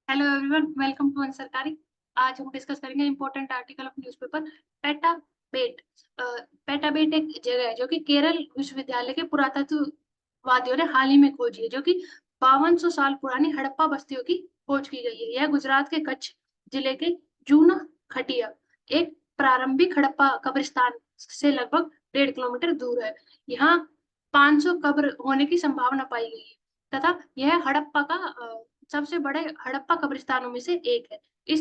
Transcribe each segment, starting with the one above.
Hello everyone, welcome to सरकारी। आज हम डिस्कस करेंगे इम्पोर्टेंट आर्टिकल ऑफ न्यूज़पेपर पेटाबेट। पेटाबेट एक जगह है जो कि केरल विश्वविद्यालय के पुरातत्ववादियों ने हाल ही में खोजी है, जो कि 5200 साल पुरानी हड़प्पा बस्तियों की खोज की गई है। यह गुजरात के कच्छ जिले के जूना खटिया एक प्रारंभिक हड़प्पा कब्रिस्तान से लगभग 1.5 किलोमीटर दूर है। यहाँ 500 कब्र होने की संभावना पाई गई है तथा यह हड़प्पा का सबसे बड़े हड़प्पा कब्रिस्तानों में से एक है। इस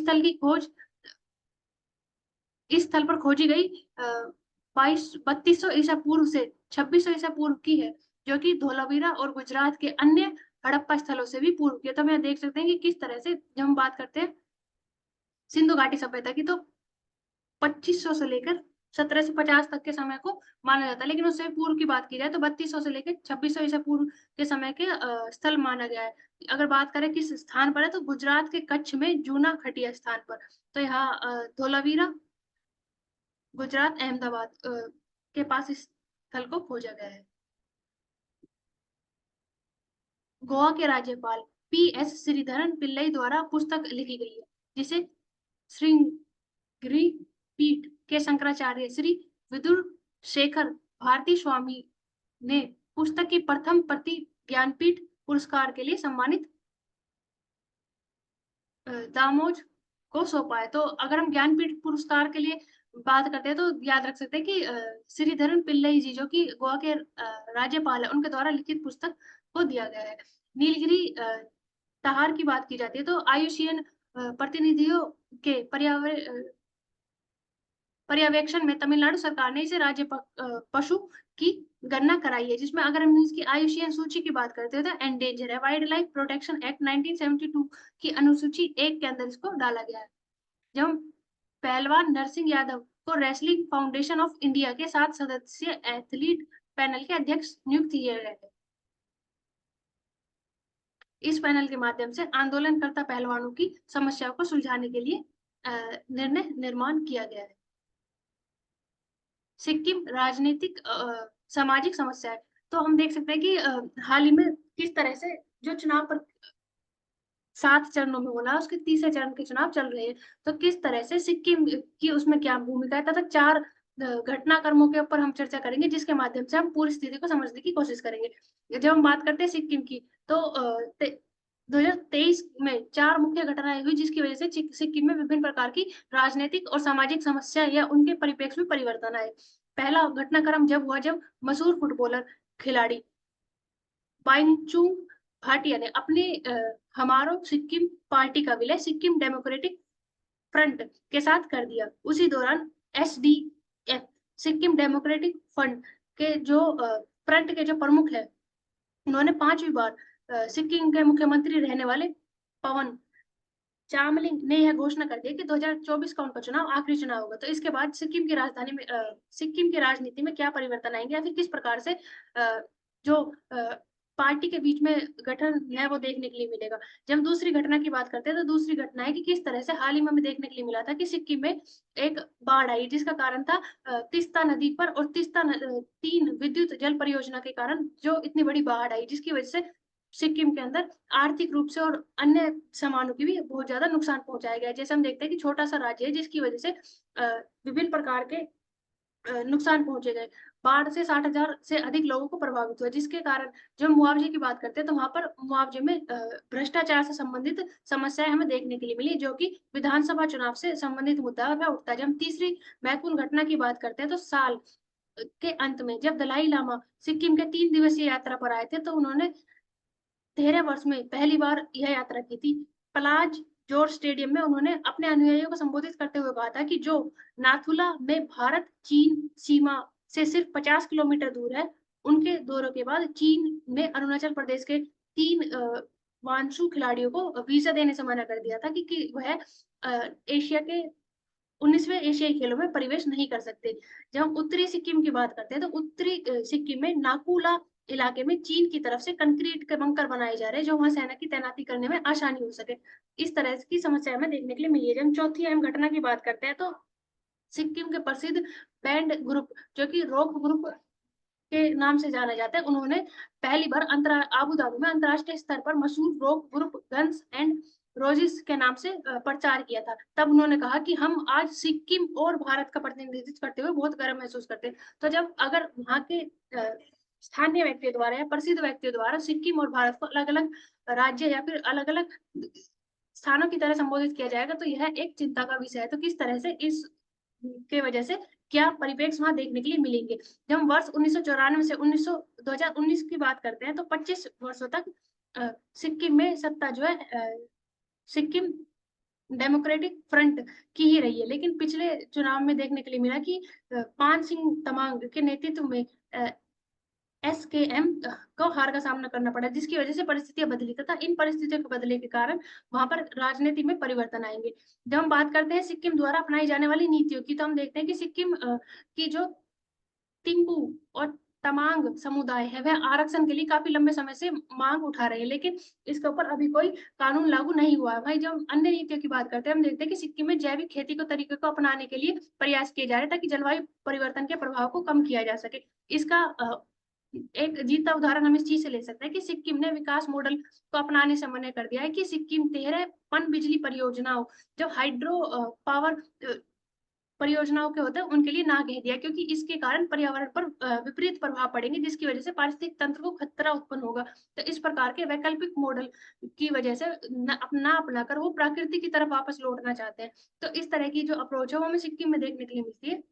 स्थल पर खोजी गई 3200 ईसा पूर्व से 2600 ईसा पूर्व की है, जो कि धोलावीरा और गुजरात के अन्य हड़प्पा स्थलों से भी पूर्व की है। तो हम यहाँ देख सकते हैं कि किस तरह से जब हम बात करते हैं सिंधु घाटी सभ्यता की, तो 2500 से लेकर 1750 तक के समय को माना जाता है, लेकिन उससे पूर्व की बात की जाए तो 3200 से लेकर 2600 ईसा पूर्व के समय के स्थल माना गया है। अगर बात करें किस स्थान पर है, तो गुजरात के कच्छ में जूना खटिया स्थान पर। तो यहाँ धोलावीरा, गुजरात, अहमदाबाद के पास इस स्थल को खोजा गया है। गोवा के राज्यपाल पी.एस. श्रीधरन पिल्लई द्वारा पुस्तक लिखी गई है, जिसे श्रृंगेरी पीठ के शंकराचार्य श्री विदुर शेखर भारती स्वामी ने पुस्तक की प्रथम प्रति ज्ञानपीठ पुरस्कार के लिए सम्मानित दामोज को सौंपा है। तो अगर हम ज्ञानपीठ पुरस्कार के लिए बात करते हैं तो याद रख सकते हैं कि श्रीधरन पिल्लई जी, जो कि गोवा के राज्यपाल है, उनके द्वारा लिखित पुस्तक को दिया गया है। नीलगिरी तहार की बात की जाती है तो आयुषीयन प्रतिनिधियों के पर्यवेक्षण में तमिलनाडु सरकार ने इसे राज्य पशु की गणना कराई है, जिसमें अगर हम इसकी आयुषीयन सूची की बात करते हैं तो एंडेंजर है। वाइल्ड लाइफ प्रोटेक्शन एक्ट 1972 की अनुसूची 1 के अंदर इसको डाला गया है। जब हम पहलवान नरसिंह यादव को रेसलिंग फाउंडेशन ऑफ इंडिया के 7 सदस्यीय एथलीट पैनल के अध्यक्ष नियुक्त किए गए थे। इस पैनल के माध्यम से आंदोलनकर्ता पहलवानों की समस्याओं को सुलझाने के लिए निर्णय निर्माण किया गया है। सिक्किम राजनीतिक सामाजिक समस्या है। तो हम देख सकते हैं कि हाल ही में किस तरह से जो चुनाव पर 7 चरणों में होना है, उसके तीसरे चरण के चुनाव चल रहे हैं। तो किस तरह से सिक्किम की उसमें क्या भूमिका है तथा 4 घटनाक्रमों के ऊपर हम चर्चा करेंगे, जिसके माध्यम से हम पूरी स्थिति को समझने की कोशिश करेंगे। जब हम बात करते हैं सिक्किम की, तो 2023 में 4 मुख्य घटनाएं हुई, जिसकी वजह से सिक्किम में विभिन्न प्रकार की राजनीतिक और सामाजिक समस्या या उनके परिप्रेक्ष्य में परिवर्तन आए। पहला घटनाक्रम जब हुआ, जब मशहूर फुटबॉलर खिलाड़ी बाइंगचुंग भाटिया ने अपने हमारो सिक्किम पार्टी का विलय सिक्किम डेमोक्रेटिक फ्रंट के साथ कर दिया। उसी दौरान एसडीएफ सिक्किम डेमोक्रेटिक फ्रंट के जो फ्रंट के जो प्रमुख है, उन्होंने 5वीं बार सिक्किम के मुख्यमंत्री रहने वाले पवन चामलिंग ने यह घोषणा कर दी कि 2024 का उनका चुनाव आखिरी चुनाव होगा। तो इसके बाद सिक्किम की राजधानी में सिक्किम की राजनीति में क्या परिवर्तन आएंगे, या फिर किस प्रकार से जो पार्टी के बीच में गठन है वो देखने के लिए मिलेगा। जब हम दूसरी घटना की बात करते हैं, तो दूसरी घटना है कि किस तरह से हाल ही में हमें देखने के लिए मिला था कि सिक्किम में एक बाढ़ आई, जिसका कारण था तीस्ता नदी पर और 3 विद्युत जल परियोजना के कारण जो इतनी बड़ी बाढ़ आई, जिसकी वजह से सिक्किम के अंदर आर्थिक रूप से और अन्य सामानों की भी बहुत ज्यादा नुकसान पहुंचाया गया है। जैसे हम देखते हैं कि छोटा सा राज्य है, जिसकी वजह से विभिन्न प्रकार के नुकसान पहुंचे गए। बाढ़ से 60,000 से अधिक लोगों को प्रभावित हुआ, जिसके कारण जब मुआवजे की बात करते हैं तो वहां पर मुआवजे में भ्रष्टाचार से संबंधित समस्याएं हमें देखने के लिए मिली, जो कि विधानसभा चुनाव से संबंधित मुद्दा है उठता है। जब हम तीसरी महत्वपूर्ण घटना की बात करते हैं, तो साल के अंत में जब दलाई लामा सिक्किम के 3 दिवसीय यात्रा पर आए थे, तो उन्होंने 13 वर्ष में पहली बार यह यात्रा की थी। पलाज जोर स्टेडियम में उन्होंने अपने अनुयायियों को संबोधित करते हुए कहा था कि जो नाथुला में भारत चीन सीमा से सिर्फ 50 किलोमीटर दूर है, उनके दौरे के बाद चीन ने अरुणाचल प्रदेश के 3 वांसू खिलाड़ियों को वीजा देने से मना कर दिया था कि वह एशिया के 19वें एशियाई खेलों में प्रवेश नहीं कर सकते। जब हम उत्तरी सिक्किम की बात करते हैं, तो उत्तरी सिक्किम में नाकुला इलाके में चीन की तरफ से कंक्रीट के बंकर बनाए जा रहे हैं, जो वहां सेना की तैनाती करने में आसानी हो सके। इस तरह की समस्या हमें देखने के लिए मिली है। जब हम चौथी अहम घटना की बात करते हैं, तो सिक्किम के प्रसिद्ध बैंड ग्रुप, जो कि रॉक ग्रुप के नाम से जाना जाता है, उन्होंने पहली बार आबू धाबी में अंतरराष्ट्रीय स्तर पर मशहूर रॉक ग्रुप गन्स एंड रोजिस के नाम से प्रचार किया था। तब उन्होंने कहा कि हम आज सिक्किम और भारत का प्रतिनिधित्व करते हुए बहुत गर्व महसूस करते हैं। तो जब अगर वहाँ के स्थानीय व्यक्तियों द्वारा या प्रसिद्ध व्यक्तियों द्वारा सिक्किम और भारत को अलग अलग राज्य या फिर अलग अलग स्थानों की तरह संबोधित किया जाएगा, तो यह एक चिंता का विषय है। तो किस तरह से इस के वजह से क्या परिप्रेक्ष्य वहां देखने के लिए मिलेंगे। जब हम वर्ष 1994 से 2019 की बात करते हैं, तो 25 वर्षों तक सिक्किम में सत्ता जो है सिक्किम डेमोक्रेटिक फ्रंट की ही रही है। लेकिन पिछले चुनाव में देखने के लिए मिला कि पान सिंह तमांग के नेतृत्व में SKM को हार का सामना करना पड़ा, जिसकी वजह से परिस्थितियां बदली, तथा इन परिस्थितियों के बदले के कारण वहां पर राजनीति में परिवर्तन आएंगे। जब हम बात करते हैं सिक्किम द्वारा अपनाई जाने वाली नीतियों की, तो हम देखते हैं कि सिक्किम की जो तिम्बू और तमांग समुदाय है, वह आरक्षण के लिए काफी लंबे समय से मांग उठा रहे हैं, लेकिन इसके ऊपर अभी कोई कानून लागू नहीं हुआ है। भाई जब हम अन्य नीतियों की बात करते हैं, हम देखते हैं कि सिक्किम में जैविक खेती के तरीके को अपनाने के लिए प्रयास किए जा रहे हैं, ताकि जलवायु परिवर्तन के प्रभाव को कम किया जा सके। इसका एक जीता उदाहरण हम इस चीज से ले सकते हैं कि सिक्किम ने विकास मॉडल को अपनाने से मना कर दिया है कि सिक्किम 13 पन बिजली परियोजनाओं, जो हाइड्रो पावर परियोजनाओं के होते हैं, उनके लिए ना कह दिया, क्योंकि इसके कारण पर्यावरण पर विपरीत प्रभाव पड़ेंगे, जिसकी वजह से पारिस्थितिक तंत्र को खतरा उत्पन्न होगा। तो इस प्रकार के वैकल्पिक मॉडल की वजह से ना अपनाकर वो प्रकृति की तरफ वापस लौटना चाहते हैं। तो इस तरह की जो अप्रोच है वो हमें सिक्किम में देखने के लिए मिलती है।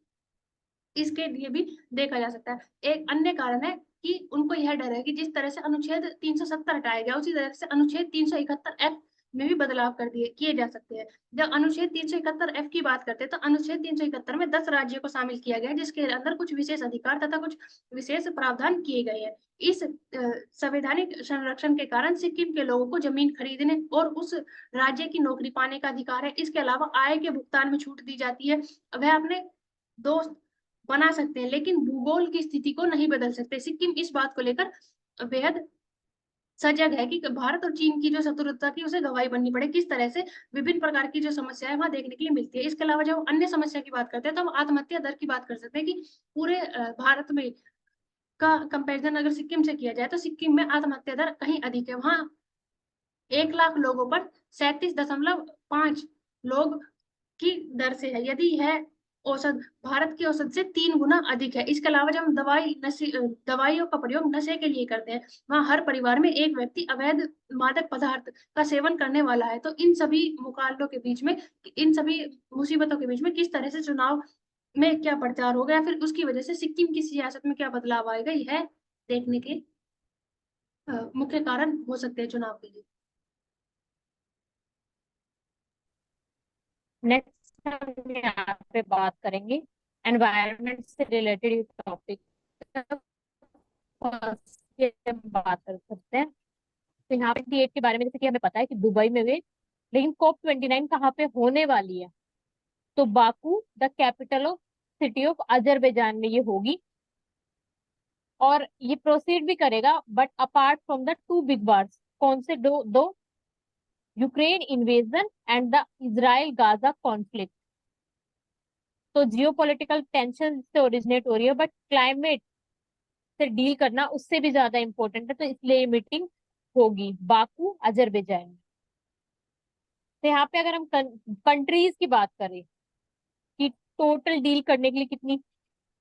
इसके लिए भी देखा जा सकता है। एक अन्य कारण है कि उनको यह डर है कि जिस तरह से अनुच्छेद 370 हटाया गया, उसी तरह से अनुच्छेद 371F में भी बदलाव कर दिए किए जा सकते हैं। जब अनुच्छेद 371F की बात करते हैं, तो अनुच्छेद 371 में 10 राज्यों को शामिल किया गया है, जिसके अंदर कुछ विशेष अधिकार तथा कुछ विशेष प्रावधान किए गए हैं। इस संवैधानिक संरक्षण के कारण सिक्किम के लोगों को जमीन खरीदने और उस राज्य की नौकरी पाने का अधिकार है। इसके अलावा आय के भुगतान में छूट दी जाती है। वह अपने दोस्त बना सकते हैं, लेकिन भूगोल की स्थिति को नहीं बदल सकते। सिक्किम इस बात को लेकर बेहद सजग है कि भारत और चीन की जो शत्रुता की उसे गवाही बननी पड़े। किस तरह से विभिन्न प्रकार की जो समस्या है वहां देखने के लिए मिलती है। इसके अलावा जब अन्य समस्या की बात करते हैं, तो हम आत्महत्या दर की बात कर सकते हैं कि पूरे भारत में का कंपैरिजन अगर सिक्किम से किया जाए, तो सिक्किम में आत्महत्या दर कहीं अधिक है। वहां 1 लाख लोगों पर 37.5 लोग की दर से है। यदि यह औसत भारत की औसत से 3 गुना अधिक है। इसके अलावा जब हम दवाइयों का प्रयोग नशे के लिए करते हैं, वहाँ हर परिवार में एक व्यक्ति अवैध मादक पदार्थ का सेवन करने वाला है। तो इन सभी मुकाबलों के बीच में, इन सभी मुसीबतों के बीच में किस तरह से चुनाव में क्या प्रचार होगा, या फिर उसकी वजह से सिक्किम की सियासत में क्या बदलाव आएगा, यह देखने के मुख्य कारण हो सकते हैं चुनाव के लिए। नेक्स्ट हम यहाँ पे बात करेंगे एनवायरनमेंट से रिलेटेड टॉपिक बात कर सकते हैं। तो यहाँ पे 28 के बारे में, जैसे कि हमें पता है कि दुबई में हुए, लेकिन COP29 कहाँ पे होने वाली है, तो Baku the capital of city of Azerbaijan में ये होगी। और ये प्रोसीड भी करेगा, but apart from the two big wars. कौन से दो? Ukraine invasion and the Israel Gaza conflict. तो जियोपॉलिटिकल टेंशन से ओरिजिनेट हो रही है, बट क्लाइमेट से डील करना उससे भी ज्यादा इंपॉर्टेंट है। तो इसलिए ये मीटिंग होगी बाकू अजरबैजान में। तो यहाँ पे अगर हम कंट्रीज की बात करें कि टोटल डील करने के लिए कितनी,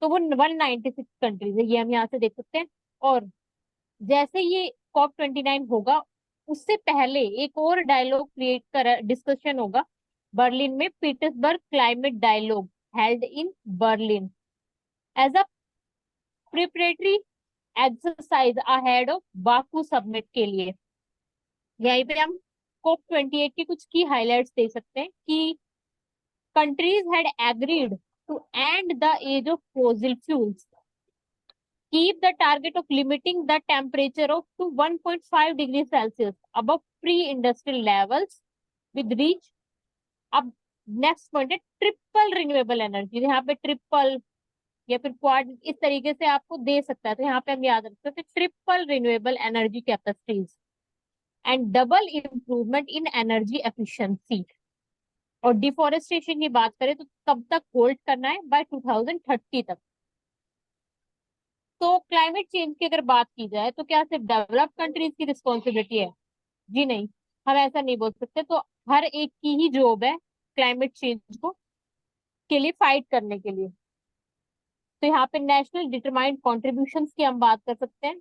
तो वो 196 कंट्रीज है, ये हम यहाँ से देख सकते हैं। और जैसे ये COP29 होगा, उससे पहले एक और डायलॉग क्रिएट कर डिस्कशन होगा बर्लिन में, Petersberg climate dialogue held in Berlin as a preparatory exercise ahead of Baku summit के लिए। यहीं पे हम COP28 की कुछ की हाइलाइट्स दे सकते हैं कि countries had agreed to end the age of fossil fuels, keep the target of limiting the temperature of to 1.5 degrees Celsius above pre-industrial levels with reach। अब नेक्स्ट पॉइंट है ट्रिपल रिन्यूएबल एनर्जी। यहाँ पे triple या फिर quad इस तरीके से आपको दे सकता है, तो यहाँ पे हम याद रख सकते हैं triple renewable energy capacities and double improvement in energy efficiency. और डिफोरेस्टेशन की बात करें तो कब तक होल्ड करना है? बाय 2030 तक। तो क्लाइमेट चेंज की अगर बात की जाए, तो क्या सिर्फ डेवलप्ड कंट्रीज की रिस्पॉन्सिबिलिटी है? जी नहीं, हम ऐसा नहीं बोल सकते। तो हर एक की ही जॉब है क्लाइमेट चेंज को के लिए फाइट करने के लिए। तो यहाँ पे नेशनल डिटरमाइंड कॉन्ट्रीब्यूशंस की हम बात कर सकते हैं।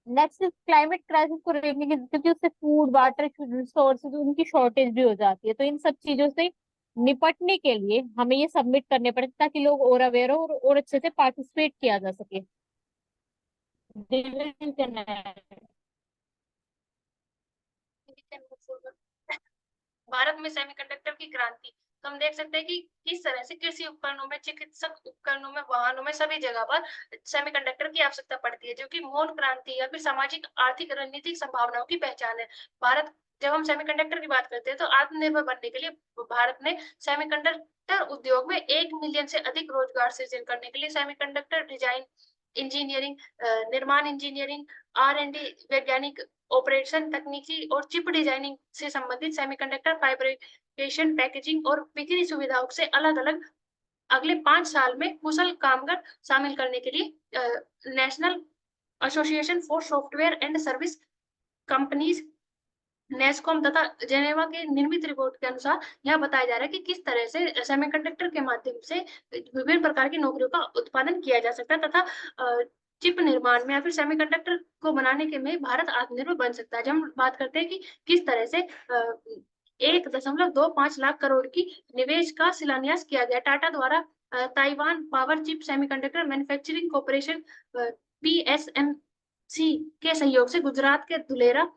नेक्स्ट क्लाइमेट क्राइसिस को देखने की, क्योंकि उससे फूड वाटर रिसोर्सेज उनकी शॉर्टेज भी हो जाती है, तो इन सब चीजों से निपटने के लिए हमें ये सबमिट करने पड़ते ताकि लोग और अवेयर हो और अच्छे से पार्टिसिपेट किया जा सके। भारत में सेमीकंडक्टर की क्रांति, तो हम देख सकते हैं कि किस तरह से कृषि उपकरणों में, चिकित्सक उपकरणों में, वाहनों में, सभी जगह पर सेमीकंडक्टर की आवश्यकता पड़ती है, जो कि मौन क्रांति या फिर सामाजिक आर्थिक रणनीतिक संभावनाओं की पहचान है। भारत, जब हम सेमीकंडक्टर की बात करते हैं तो आत्मनिर्भर बनने के लिए भारत ने सेमीकंडक्टर उद्योग में 1 मिलियन से अधिक रोजगार सृजन करने के लिए सेमीकंडक्टर डिजाइन इंजीनियरिंग, निर्माण इंजीनियरिंग, R&D, वैज्ञानिक ऑपरेशन तकनीकी और चिप डिजाइनिंग से संबंधित सेमीकंडक्टर फैब्रिकेशन, पैकेजिंग और बिक्री सुविधाओं से अलग अलग अगले 5 साल में कुशल कामगार शामिल करने के लिए national association for software and service companies NASSCOM तथा जेनेवा के निर्मित रिपोर्ट के अनुसार यह बताया जा रहा है कि किस तरह से सेमीकंडक्टर के माध्यम से विभिन्न प्रकार की नौकरियों का उत्पादन किया जा सकता है तथा चिप निर्माण में या फिर सेमीकंडक्टर को बनाने के में भारत आत्मनिर्भर बन सकता है। जब हम बात करते हैं कि किस तरह से 1.25 लाख करोड़ की निवेश का शिलान्यास किया गया टाटा द्वारा Taiwan power chip semiconductor manufacturing corporation PSMC के सहयोग से गुजरात के धुलेरा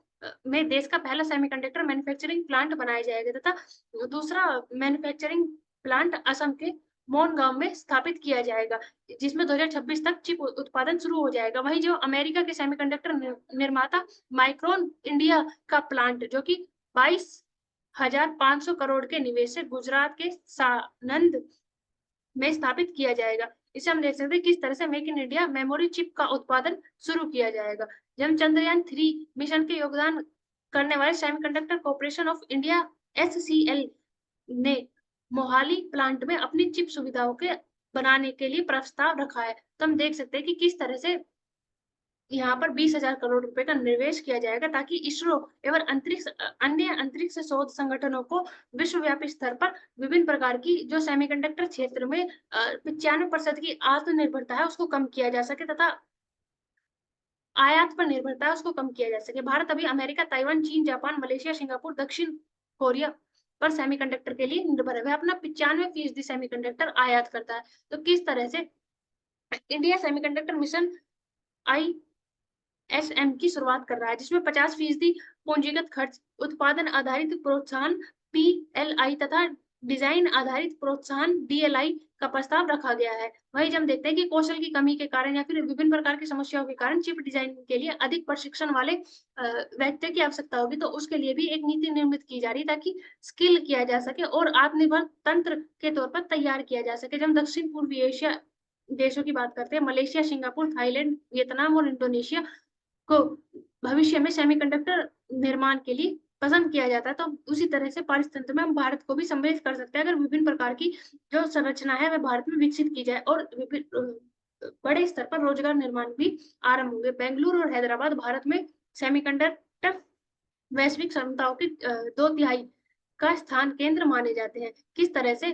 में देश का पहला सेमीकंडक्टर मैन्युफैक्चरिंग प्लांट बनाया जाएगा तथा दूसरा मैन्युफैक्चरिंग प्लांट असम के मोन गांव में स्थापित किया जाएगा, जिसमें 2026 तक चिप उत्पादन शुरू हो जाएगा। वहीं जो अमेरिका के सेमीकंडक्टर निर्माता माइक्रोन इंडिया का प्लांट, जो कि 22,500 करोड़ के निवेश से गुजरात के सानंद में स्थापित किया जाएगा। इसे हम देख सकते हैं किस तरह से make in India memory chip का उत्पादन शुरू किया जाएगा। जब चंद्रयान-3 मिशन के योगदान करने वाले semiconductor corporation of India SCL ने मोहाली प्लांट में अपनी चिप सुविधाओं के बनाने के लिए प्रस्ताव रखा है। तो हम देख सकते हैं कि किस तरह से यहाँ पर 20,000 करोड़ रुपए का निवेश किया जाएगा ताकि इसरो एवं अन्य अंतरिक्ष शोध संगठनों को विश्वव्यापी स्तर पर विभिन्न प्रकार की जो सेमीकंडक्टर क्षेत्र में 95% की आत्मनिर्भरता है उसको कम किया जा सके तथा आयात पर निर्भरता है उसको कम किया जा सके। भारत अभी अमेरिका, ताइवान, चीन, जापान, मलेशिया, सिंगापुर, दक्षिण कोरिया पर सेमीकंडक्टर के लिए निर्भर है। वह अपना 95% सेमीकंडक्टर आयात करता है। तो किस तरह से इंडिया सेमीकंडक्टर मिशन ISM की शुरुआत कर रहा है, जिसमें 50% पूंजीगत खर्च, उत्पादन आधारित प्रोत्साहन PLI तथा डिजाइन आधारित प्रोत्साहन DLI का प्रस्ताव रखा गया है। वही जब देखते हैं कि कौशल की कमी के कारण या फिर विभिन्न प्रकार की समस्याओं के कारण चिप डिजाइन के लिए अधिक प्रशिक्षण वाले व्यक्तियों की आवश्यकता होगी, तो उसके लिए भी एक नीति निर्मित की जा रही है ताकि स्किल किया जा सके और आत्मनिर्भर तंत्र के तौर पर तैयार किया जा सके। जब दक्षिण पूर्वी एशिया देशों की बात करते हैं, मलेशिया, सिंगापुर, थाईलैंड, वियतनाम और इंडोनेशिया को भविष्य में सेमीकंडक्टर निर्माण के लिए पसंद किया जाता है, तो उसी तरह से पारिस्थितिकी में हम भारत को भी सम्मिलित कर सकते हैं अगर विभिन्न प्रकार की जो संरचना है वह भारत में विकसित की जाए और बड़े स्तर पर रोजगार निर्माण भी आरंभ होंगे। बेंगलुरु और हैदराबाद भारत में सेमीकंडक्टर वैश्विक क्षमताओं की 2/3 का स्थान केंद्र माने जाते हैं। किस तरह से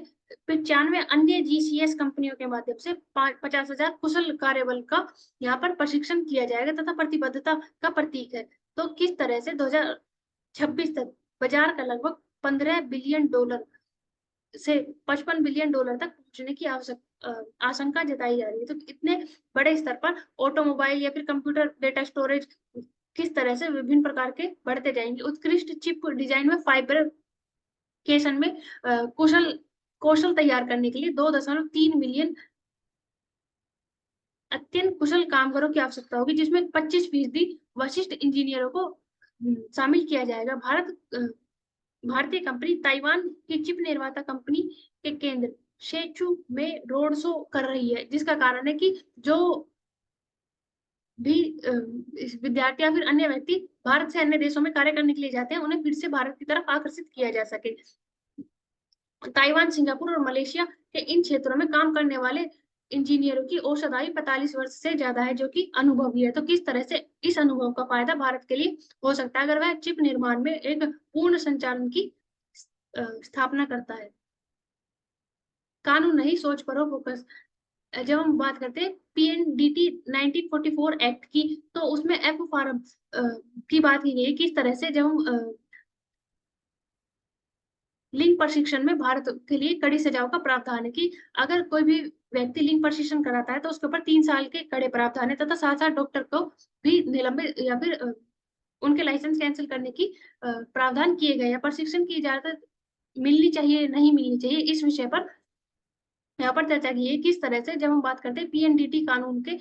95 अन्य GCS कंपनियों के माध्यम से 50,000 कुशल कार्यबल का यहाँ पर प्रशिक्षण किया जाएगा तथा प्रतिबद्धता का प्रतीक है। तो किस तरह से 2026 तक बाजार का लगभग $15 बिलियन से $55 बिलियन तक पहुंचने की आशंका जताई जा रही है। तो इतने बड़े स्तर पर ऑटोमोबाइल या फिर कंप्यूटर डेटा स्टोरेज किस तरह से विभिन्न प्रकार के बढ़ते जाएंगे। उत्कृष्ट चिप डिजाइन में फैब्रिकेशन में कौशल तैयार करने के लिए 2.3 मिलियन अत्यंत कुशल कामगारों की आवश्यकता होगी, जिसमें 25% वरिष्ठ इंजीनियरों को शामिल किया जाएगा। भारतीय कंपनी ताइवान की चिप निर्माता कंपनी के केंद्र शेचू में रोड शो कर रही है, जिसका कारण है कि जो भी विद्यार्थी या फिर अन्य व्यक्ति भारत से अन्य देशों में कार्य करने के लिए जाते हैं उन्हें फिर से भारत की तरफ आकर्षित किया जा सके। ताइवान, सिंगापुर और मलेशिया के इन क्षेत्रों में काम करने वाले इंजीनियरों की औसत आयु 45 वर्ष से ज्यादा है, जो कि अनुभवी है। तो किस तरह से इस अनुभव का फायदा भारत के लिए हो सकता है अगर वह चिप निर्माण में एक पूर्ण संचालन की स्थापना करता है? कानून नहीं, सोच पर हो फोकस। जब हम बात करते हैं पीएनडीटी 1944 एक्ट की, तो उसमें एफ फार्म की बात की गई। किस तरह से जब हम लिंग प्रशिक्षण में भारत के लिए कड़ी सजाओं का प्रावधान है कि अगर कोई भी व्यक्ति लिंग प्रशिक्षण कराता है तो उसके ऊपर 3 साल के कड़े प्रावधान है, तथा साथ साथ डॉक्टर को भी निलंबित या फिर उनके लाइसेंस कैंसिल करने की प्रावधान किए गए हैं। प्रशिक्षण की इजाजत मिलनी चाहिए, नहीं मिलनी चाहिए, इस विषय पर यहाँ पर चर्चा की है। किस तरह से जब हम बात करते हैं पीएनडीटी कानून के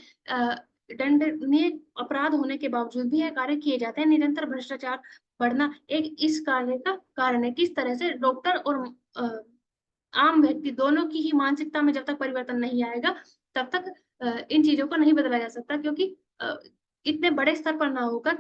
दंडनीय अपराध होने के बावजूद भी यह कार्य किए जाते हैं। निरंतर भ्रष्टाचार बढ़ना एक इस कार्य का कारण है। किस तरह से डॉक्टर और आम व्यक्ति दोनों की ही मानसिकता में जब तक परिवर्तन नहीं आएगा तब तक इन चीजों को नहीं बदला जा सकता, क्योंकि इतने बड़े स्तर पर ना होकर,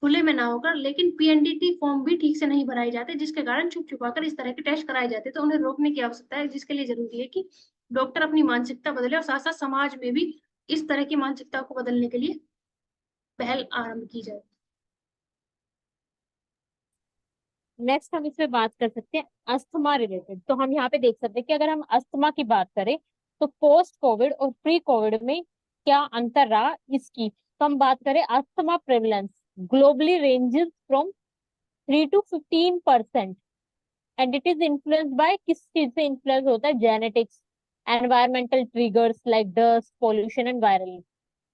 खुले में ना होकर, लेकिन पीएनडीटी फॉर्म भी ठीक से नहीं भराए जाते, जिसके कारण छुप छुपा कर इस तरह के टेस्ट कराए जाते। तो उन्हें रोकने की आवश्यकता है, जिसके लिए जरूरी है कि डॉक्टर अपनी मानसिकता बदले और साथ साथ समाज में भी इस तरह की मानसिकता को बदलने के लिए पहल आरंभ की जाए। नेक्स्ट हम इसमें बात कर सकते हैं अस्थमा रिलेटेड। तो हम यहाँ पे देख सकते हैं कि अगर हम अस्थमा की बात करें तो पोस्ट कोविड और प्री कोविड में क्या अंतर रहा इसकी। तो हम बात करें asthma prevalence globally ranges from 3 to 15%, and it is influenced by किस चीज से इन्फ्लुएंस होता है, genetics, environmental triggers like dust, pollution and viral.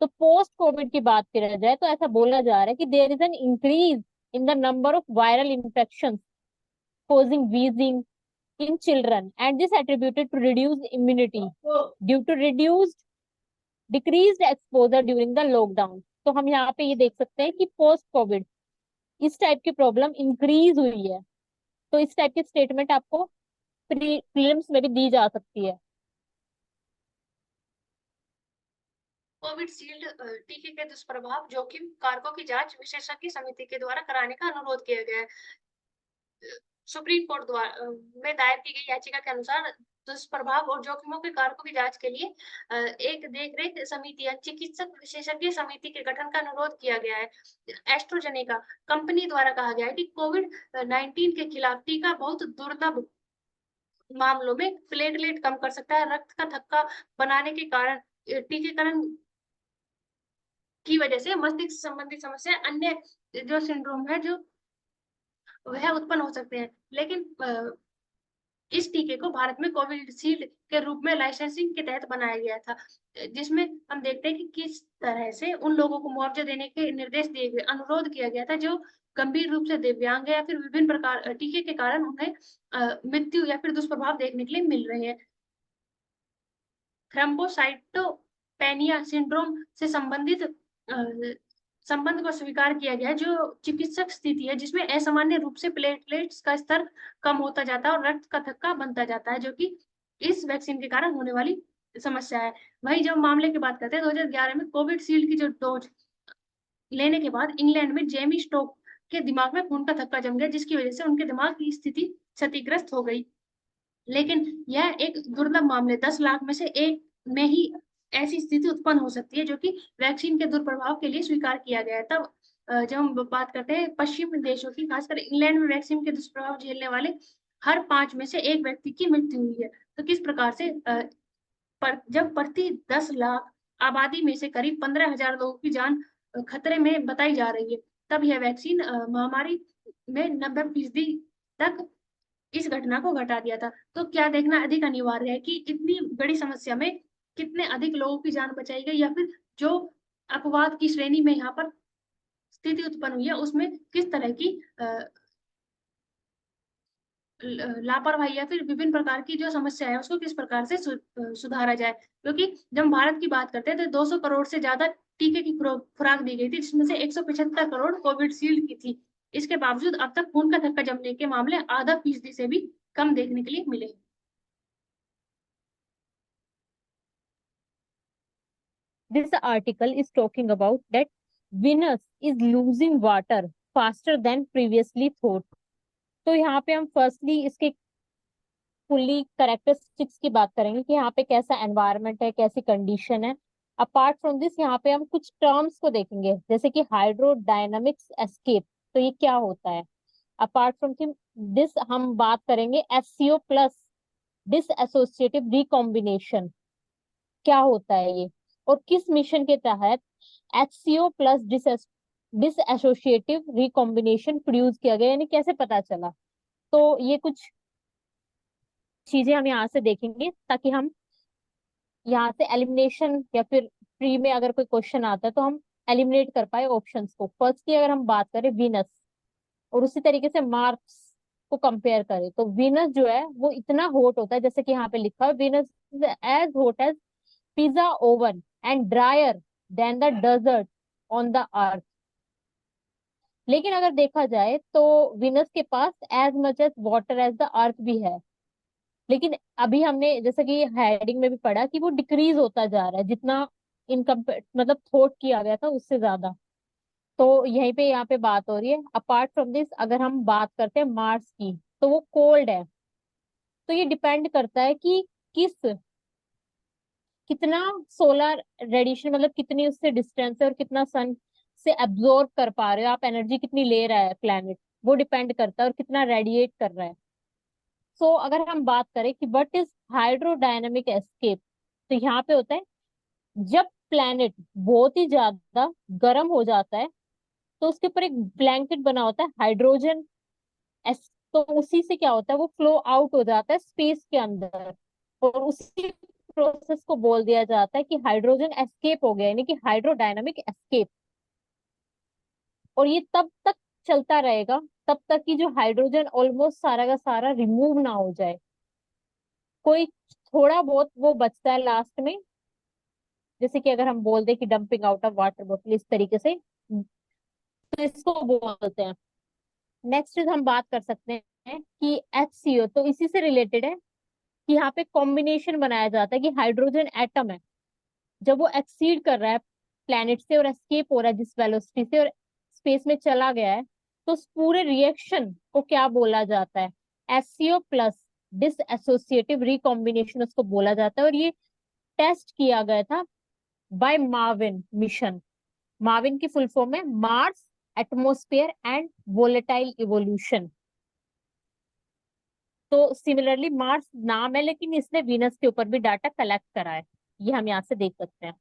तो पोस्ट कोविड की बात करा जाए तो ऐसा बोला जा रहा है कि there is an increase in the number of viral infections causing wheezing in children, and this attributed to reduced immunity due to decreased exposure during the lockdown। तो हम यहाँ पे ये देख सकते हैं कि पोस्ट कोविड इस टाइप की प्रॉब्लम इंक्रीज हुई है। तो इस टाइप की स्टेटमेंट आपको प्रीलिम्स में भी दी जा सकती है। कोविडशील्ड टीके के दुष्प्रभाव जोखिम कारकों की जांच विशेषज्ञ समिति के द्वारा कराने का अनुरोध किया गया है। सुप्रीम कोर्ट द्वारा में दायर की गई याचिका के अनुसार दुष्प्रभाव और जोखिमों के कारकों की जांच के लिए एक देखरेख समिति या चिकित्सक विशेषज्ञ समिति के गठन का अनुरोध किया गया है। एस्ट्रोजेनेका कंपनी द्वारा कहा गया है कि कोविड-19 के खिलाफ टीका बहुत दुर्लभ मामलों में प्लेटलेट कम कर सकता है। रक्त का थक्का बनाने के कारण टीकाकरण की वजह से मस्तिष्क संबंधी समस्या, अन्य जो सिंड्रोम है जो वह उत्पन्न हो सकते हैं। लेकिन इस टीके को भारत में कोविशील्ड के रूप में लाइसेंसिंग के तहत बनाया गया था, जिसमें हम देखते हैं कि किस तरह से उन लोगों को मुआवजा देने के निर्देश दिए गए, अनुरोध किया गया था जो गंभीर रूप से दिव्यांग है या फिर विभिन्न प्रकार टीके के कारण उन्हें मृत्यु या फिर दुष्प्रभाव देखने के लिए मिल रहे हैं। थ्रोम्बोसाइटोपेनिया सिंड्रोम से संबंधित संबंध को स्वीकार किया गया, जो चिकित्सक स्थिति है जिसमें असामान्य रूप से प्लेटलेट्स का स्तर कम होता जाता है और रक्त का थक्का बनता जाता है, जो कि इस वैक्सीन के कारण होने वाली समस्या है। वहीं जब मामले की बात करते हैं 2011 में कोविशील्ड की जो डोज लेने के बाद इंग्लैंड में जेमी स्टोक के दिमाग में खून का थक्का जम गया, जिसकी वजह से उनके दिमाग की स्थिति क्षतिग्रस्त हो गई। लेकिन यह एक दुर्लभ मामले 10 लाख में से एक में ही ऐसी स्थिति उत्पन्न हो सकती है, जो कि वैक्सीन के दुष्प्रभाव के लिए स्वीकार किया गया है। तब जब हम बात करते हैं पश्चिमी देशों की, खासकर इंग्लैंड में वैक्सीन के दुष्प्रभाव झेलने वाले हर 5 में से एक व्यक्ति की मृत्यु हुई है। तो किस प्रकार से जब प्रति 10 लाख आबादी में से करीब 15,000 लोगों की जान खतरे में बताई जा रही है, तब यह वैक्सीन महामारी में 90% तक इस घटना को घटा दिया था। तो क्या देखना अधिक अनिवार्य है कि इतनी बड़ी समस्या में कितने अधिक लोगों की जान बचाई गई, या फिर जो अपवाद की श्रेणी में यहाँ पर स्थिति उत्पन्न हुई है उसमें किस तरह की लापरवाही या फिर विभिन्न प्रकार की जो समस्या है उसको किस प्रकार से सुधारा जाए। क्योंकि जब भारत की बात करते हैं तो 200 करोड़ से ज्यादा टीके की खुराक दी गई थी, जिसमें से 175 करोड़ कोविशील्ड की थी। इसके बावजूद अब तक खून का थक्का जमने के मामले आधा फीसदी से भी कम देखने के लिए मिले। This article is talking about that Venus is losing water faster than previously thought। तो यहाँ पे हम फर्स्टली इसके फुल्ली करेक्टरिस्टिक्स की बात करेंगे कि यहाँ पे कैसा एनवायरनमेंट है, कैसी कंडीशन है। अपार्ट फ्रॉम दिस यहाँ पे हम कुछ टर्म्स को देखेंगे, जैसे कि हाइड्रोडायनामिक्स एस्केप, तो ये क्या होता है। अपार्ट फ्रॉम दिस हम बात करेंगे एचसीओ प्लस डिसएसोसिएटिव रिकॉम्बिनेशन, क्या होता है ये, और किस मिशन के तहत HCO प्लस डिसएसोसिएटिव रिकॉम्बिनेशन प्रोड्यूस किया गया, यानी कैसे पता चला। तो ये कुछ चीजें हम यहाँ से देखेंगे ताकि हम यहाँ से एलिमिनेशन या फिर प्री में अगर कोई क्वेश्चन आता है तो हम एलिमिनेट कर पाए ऑप्शंस को। फर्स्ट की अगर हम बात करें वीनस, और उसी तरीके से मार्स को कंपेयर करें, तो वीनस जो है वो इतना हॉट होता है, जैसे कि यहाँ पे लिखा है, Venus as hot as pizza oven and dryer than the desert on the earth. लेकिन अगर देखा जाए तो विनस के पास as much as water as the earth भी है, लेकिन अभी हमने जैसे कि हेडिंग में भी पढ़ा कि वो डिक्रीज होता जा रहा है, जितना मतलब थॉट किया गया था उससे ज्यादा। तो यहीं पे यहाँ पे बात हो रही है। अपार्ट फ्रॉम दिस अगर हम बात करते हैं मार्स की, तो वो कोल्ड है। तो ये डिपेंड करता है कि किस कितना सोलर रेडिएशन, मतलब कितनी उससे डिस्टेंस है और कितना सन से एब्जॉर्ब कर पा रहे हो आप, एनर्जी कितनी ले रहा है प्लैनेट, वो डिपेंड करता है, और कितना रेडिएट कर रहा है। सो अगर हम बात करें कि व्हाट इज हाइड्रोडायनामिक एस्केप, तो यहाँ पे होता है जब प्लैनेट बहुत ही ज्यादा गर्म हो जाता है तो उसके ऊपर एक ब्लैंकेट बना होता है हाइड्रोजन तो उसी से क्या होता है, वो फ्लो आउट हो जाता है स्पेस के अंदर, और उसी प्रोसेस को बोल दिया जाता है कि हाइड्रोजन एस्केप हो गया, यानी कि हाइड्रोडायनामिक एस्केप। और ये तब तक चलता रहेगा तब तक कि जो हाइड्रोजन ऑलमोस्ट सारा का सारा रिमूव ना हो जाए, कोई थोड़ा बहुत वो बचता है लास्ट में, जैसे कि अगर हम बोल दें कि dumping out of water bottle, इस तरीके से, तो इसको बोलते हैं। नेक्स्ट हम बात कर सकते हैं कि HCO, तो इसी से रिलेटेड है कि यहाँ पे कॉम्बिनेशन बनाया जाता है कि हाइड्रोजन एटम है, जब वो एक्सीड कर रहा है प्लैनेट से और एस्केप हो रहा है जिस वेलोसिटी से, और स्पेस में चला गया है, तो उस पूरे रिएक्शन को क्या बोला जाता है, HCO प्लस डिसएसोसिएटिव रिकॉम्बिनेशन उसको बोला जाता है। और ये टेस्ट किया गया था बाय मार्विन मिशन। मार्विन की फुल फॉर्म है Mars atmosphere and volatile evolution. तो सिमिलरली मार्स नाम है, लेकिन इसने वीनस के ऊपर भी डाटा कलेक्ट करा है, ये हम यहाँ से देख सकते हैं।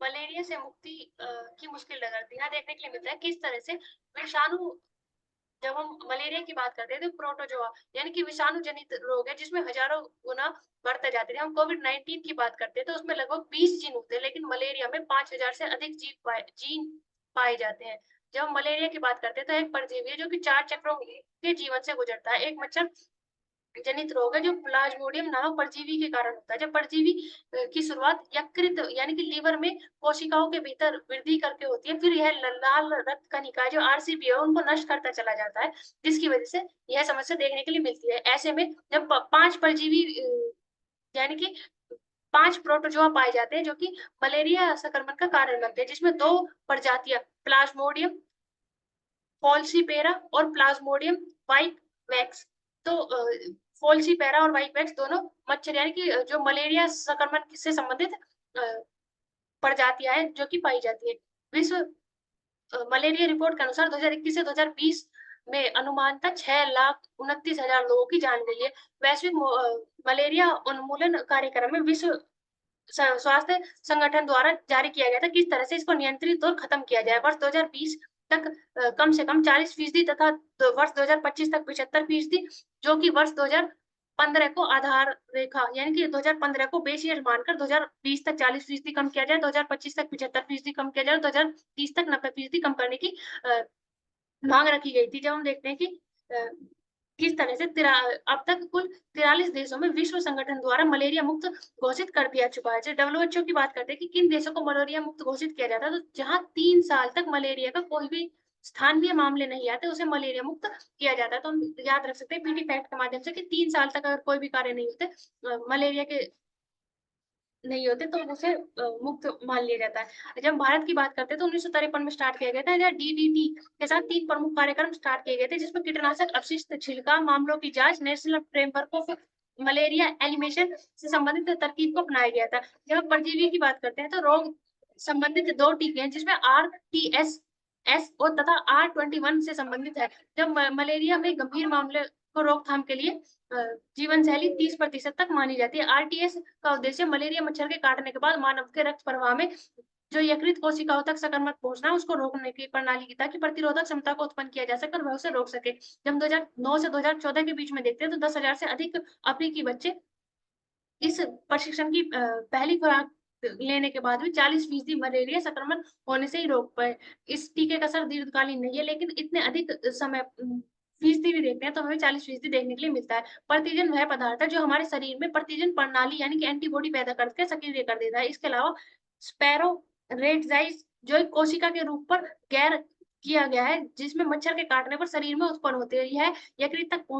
मलेरिया से मुक्ति की मुश्किल डगरती यहाँ देखने के लिए मिलता है किस तरह से विषाणु, जब हम मलेरिया की बात करते हैं तो प्रोटोजोआ यानी कि विषाणु जनित रोग है जिसमें हजारों गुना बढ़ते जाते हैं। हम कोविड-19 की बात करते हैं तो उसमें लगभग 20 जीन होते हैं, लेकिन मलेरिया में 5000 से अधिक जीन पाए जाते हैं। जब हम मलेरिया की बात करते हैं तो एक परजीवी है जो कि 4 चक्रों के जीवन से गुजरता है। एक मच्छर जनित रोग है जो प्लाज्मोडियम नामक परजीवी के कारण होता है। जब परजीवी की शुरुआत यकृत यानी कि लीवर में कोशिकाओं के भीतर वृद्धि करके होती है, फिर यह लाल रक्त कणिका जो आरसीबी है उनको नष्ट करता चला जाता है, जिसकी वजह से यह समस्या देखने के लिए मिलती है। ऐसे में जब 5 परजीवी यानी कि 5 प्रोटोजोआ पाए जाते हैं जो कि मलेरिया संक्रमण का कारण बनते हैं, जिसमें 2 प्रजातियां प्लाज्मोडियम फॉल्सीपेरा और प्लाज्मोडियम वाइट वैक्स। तो फॉल्सीपेरा और वाइट वैक्स दोनों मच्छर यानी कि जो मलेरिया संक्रमण से संबंधित प्रजातियां हैं जो कि पाई जाती है। विश्व मलेरिया रिपोर्ट के अनुसार 2021 से 2020 में अनुमानतः 6,29,000 लोगों की जान गई है। वैश्विक मलेरिया उन्मूलन कार्यक्रम में विश्व स्वास्थ्य संगठन द्वारा जारी किया गया था किस तरह से इसको नियंत्रित और खत्म किया जाए। वर्ष 2020 तक कम से कम 40% तथा वर्ष 2025 तक 75%, जो कि वर्ष 2015 को आधार रेखा यानी कि 2015 को बेस ईयर मानकर 2020 तक 40% कम किया जाए, 2025 तक 75% कम किया जाए, 2030 तक 90% कम करने की मांग रखी गई थी। जब हम देखते हैं कि किस तरह से अब तक कुल 43 देशों में विश्व संगठन द्वारा मलेरिया मुक्त घोषित कर दिया चुका है। जब WHO की बात करते हैं कि किन देशों को मलेरिया मुक्त घोषित किया जाता है, तो जहां 3 साल तक मलेरिया का कोई भी स्थानीय मामले नहीं आते उसे मलेरिया मुक्त किया जाता है। तो हम याद रख सकते हैं पीटी फैक्ट के माध्यम से कि 3 साल तक अगर कोई भी कार्य नहीं होते मलेरिया के नहीं होते तो उसे मुक्त मान लिया जाता है। जब भारत की बात करते हैं तो 1953 में स्टार्ट किया गया था, जहाँ डीडीटी के साथ 3 प्रमुख कार्यक्रम स्टार्ट किए गए थे, जिसमें कीटनाशक अपशिष्ट छिड़काव मामलों की जांच, national framework of malaria elimination से संबंधित तरकीब को अपनाया गया था। जब हम परजीवी की बात करते हैं तो रोग संबंधित 2 टीके हैं, जिसमें RTS तथा R21 से संबंधित है। जब मलेरिया में गंभीर मामले को रोकथाम के लिए जीवन शैली 30% तक मानी जाती है। आरटीएस का उद्देश्य मलेरिया मच्छर के काटने के बाद मानव के रक्त प्रवाह में जो यकृत कोशिकाओं तक संक्रमण पहुंचना है, उसको रोकने की प्रणाली की, ताकि प्रतिरोधक क्षमता को उत्पन्न किया जा सके और वह उसे रोक सके। जब 2009 से 2014 के बीच में देखते हैं तो 10,000 से अधिक अफ्रीकी बच्चे इस प्रशिक्षण की पहली खुराक लेने के बाद भी 40% मलेरिया संक्रमण होने से ही रोक पाए। इस टीके का असर दीर्घकालीन नहीं है, लेकिन इतने अधिक समय फीसदी भी देखते हैं तो हमें 40% देखने के लिए मिलता है। प्रतिजन वह पदार्थ है जो हमारे शरीर में प्रतिजन प्रणाली यानी कि एंटीबॉडी पैदा करके सक्रिय कर देता है। इसके अलावा स्पैरोरेटजाइस जो एक कोशिका के रूप पर गैर किया गया है, जिसमें मच्छर के काटने पर शरीर में उत्पन्न होते हैं। यह यकृत तक